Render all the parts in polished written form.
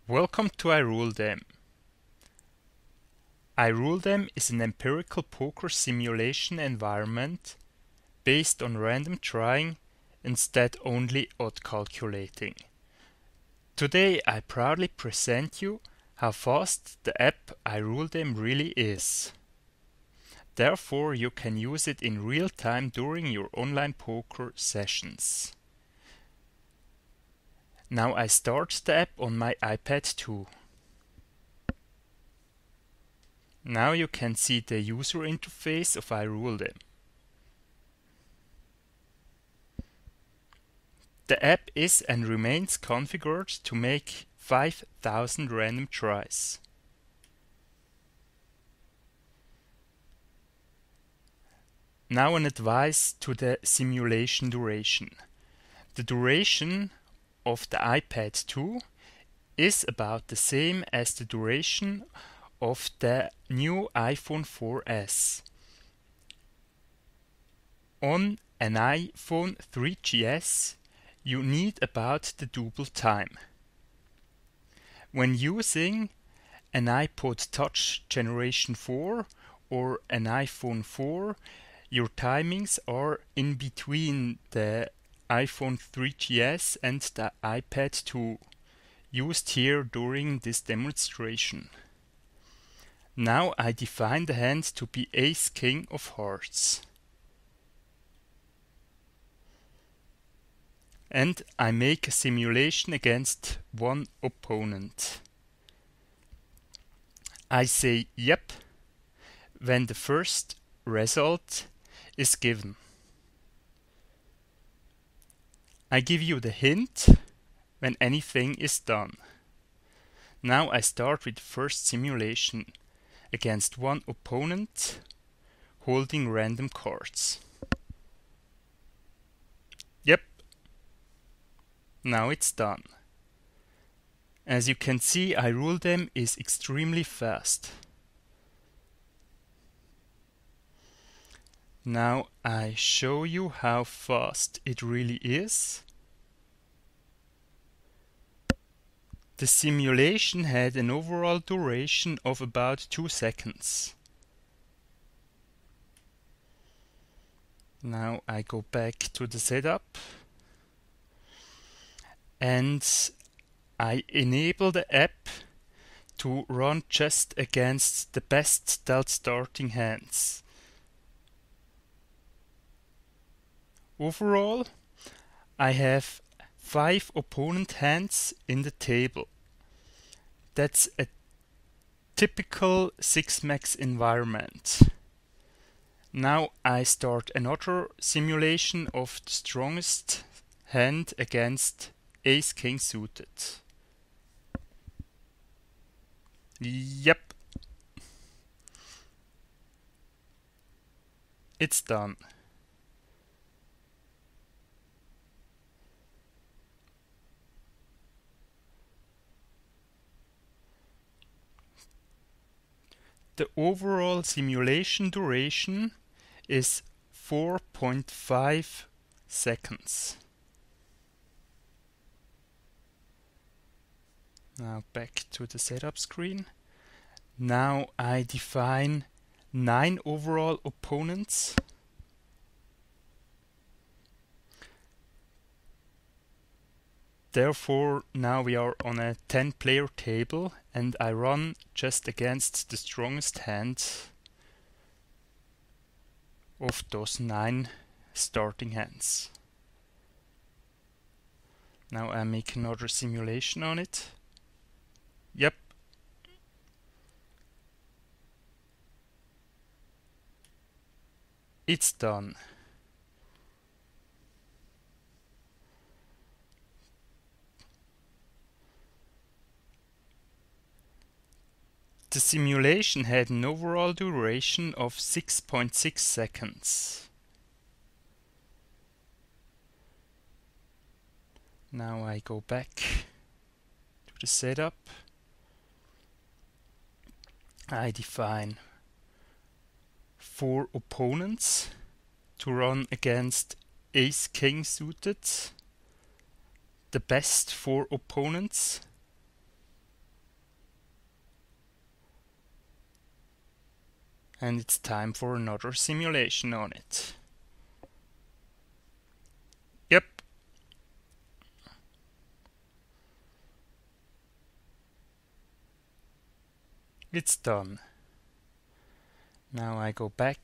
Welcome to iRuleThem. iRuleThem is an empirical poker simulation environment based on random trying instead only odd calculating. Today I proudly present you how fast the app iRuleThem really is. Therefore you can use it in real time during your online poker sessions. Now I start the app on my iPad 2. Now you can see the user interface of iRuleThem. The app is and remains configured to make 5,000 random tries. Now an advice to the simulation duration. The duration of the iPad 2 is about the same as the duration of the new iPhone 4S. On an iPhone 3GS you need about the double time. When using an iPod Touch Generation 4 or an iPhone 4, your timings are in between the iPhone 3GS and the iPad 2, used here during this demonstration. Now I define the hand to be Ace-King of Hearts. And I make a simulation against one opponent. I say yep when the first result is given. I give you the hint when anything is done. Now I start with the first simulation against one opponent holding random cards. Yep. Now it's done. As you can see, iRuleThem is extremely fast. Now I show you how fast it really is. The simulation had an overall duration of about 2 seconds. Now I go back to the setup and I enable the app to run just against the best dealt starting hands. Overall, I have 5 opponent hands in the table. That's a typical 6-max environment. Now I start another simulation of the strongest hand against Ace-King suited. Yep. It's done. The overall simulation duration is 4.5 seconds. Now back to the setup screen. Now I define 9 overall opponents. Therefore, now we are on a 10-player table and I run just against the strongest hand of those 9 starting hands. Now I make another simulation on it. Yep. It's done. The simulation had an overall duration of 6.6 seconds. Now I go back to the setup. I define 4 opponents to run against Ace-King suited, the best 4 opponents. And it's time for another simulation on it. Yep. It's done. Now I go back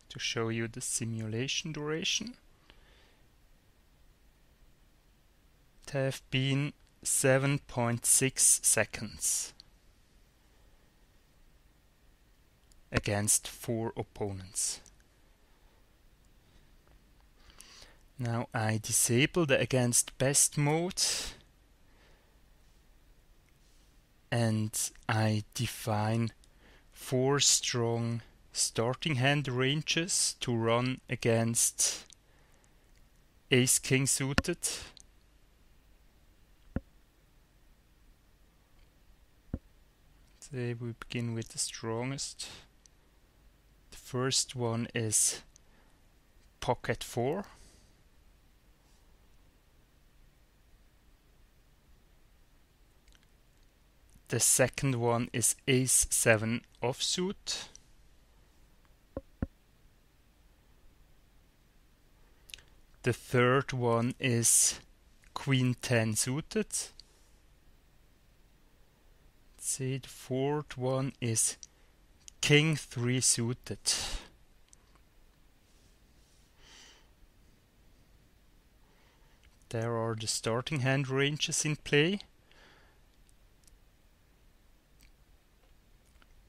to show you the simulation duration. It have been 7.6 seconds against 4 opponents. Now I disable the against best mode and I define 4 strong starting hand ranges to run against Ace King suited. Say we begin with the strongest. The first one is Pocket 4. The second one is Ace 7 offsuit. The third one is Queen 10 suited. See, the fourth one is King 3 suited. There are the starting hand ranges in play,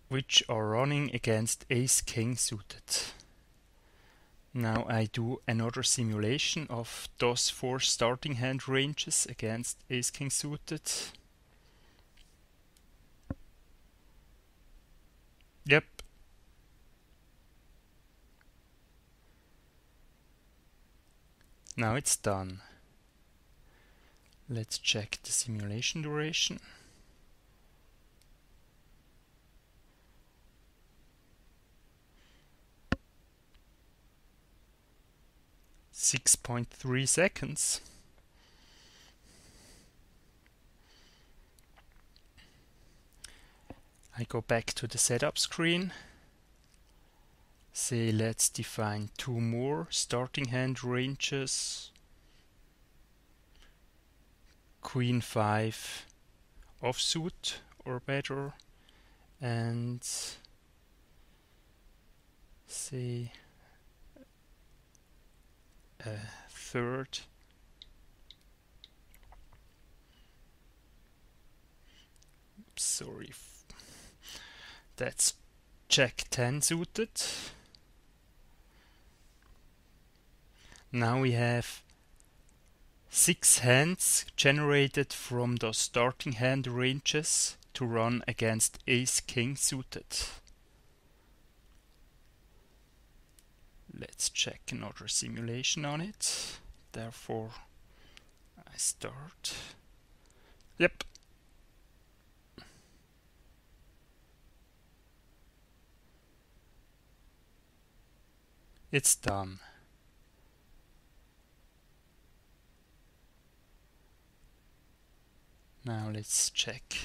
which are running against Ace King suited. Now I do another simulation of those 4 starting hand ranges against Ace King suited. Yep. Now it's done. Let's check the simulation duration. 6.3 seconds. I go back to the setup screen. Say let's define 2 more starting hand ranges. Queen 5 offsuit or better, and say a third sorry, that's Jack 10 suited. Now we have 6 hands generated from the starting hand ranges to run against Ace King suited. Let's check another simulation on it. Therefore, I start. Yep. It's done. Now let's check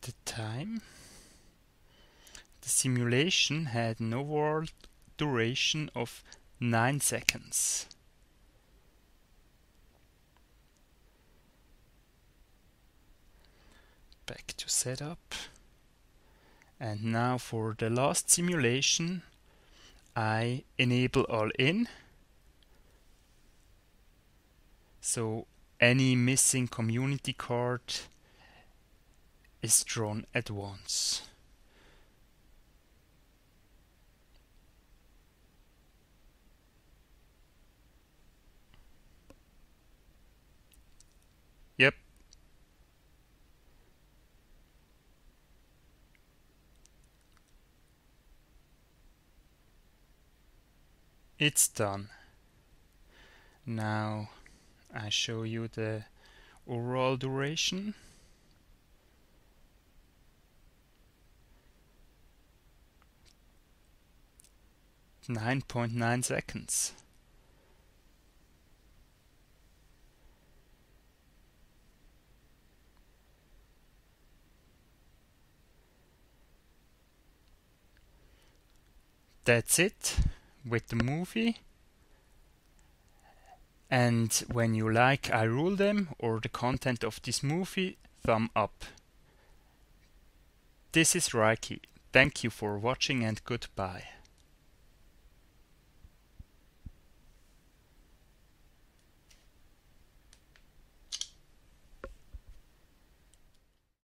the time. The simulation had an overall duration of 9 seconds. Back to setup. And now for the last simulation, I enable all in. So any missing community card is drawn at once. Yep. It's done. Now I show you the overall duration. 9.9 seconds. That's it with the movie. And when you like iRuleThem or the content of this movie, thumb up. This is Reiki. Thank you for watching and goodbye.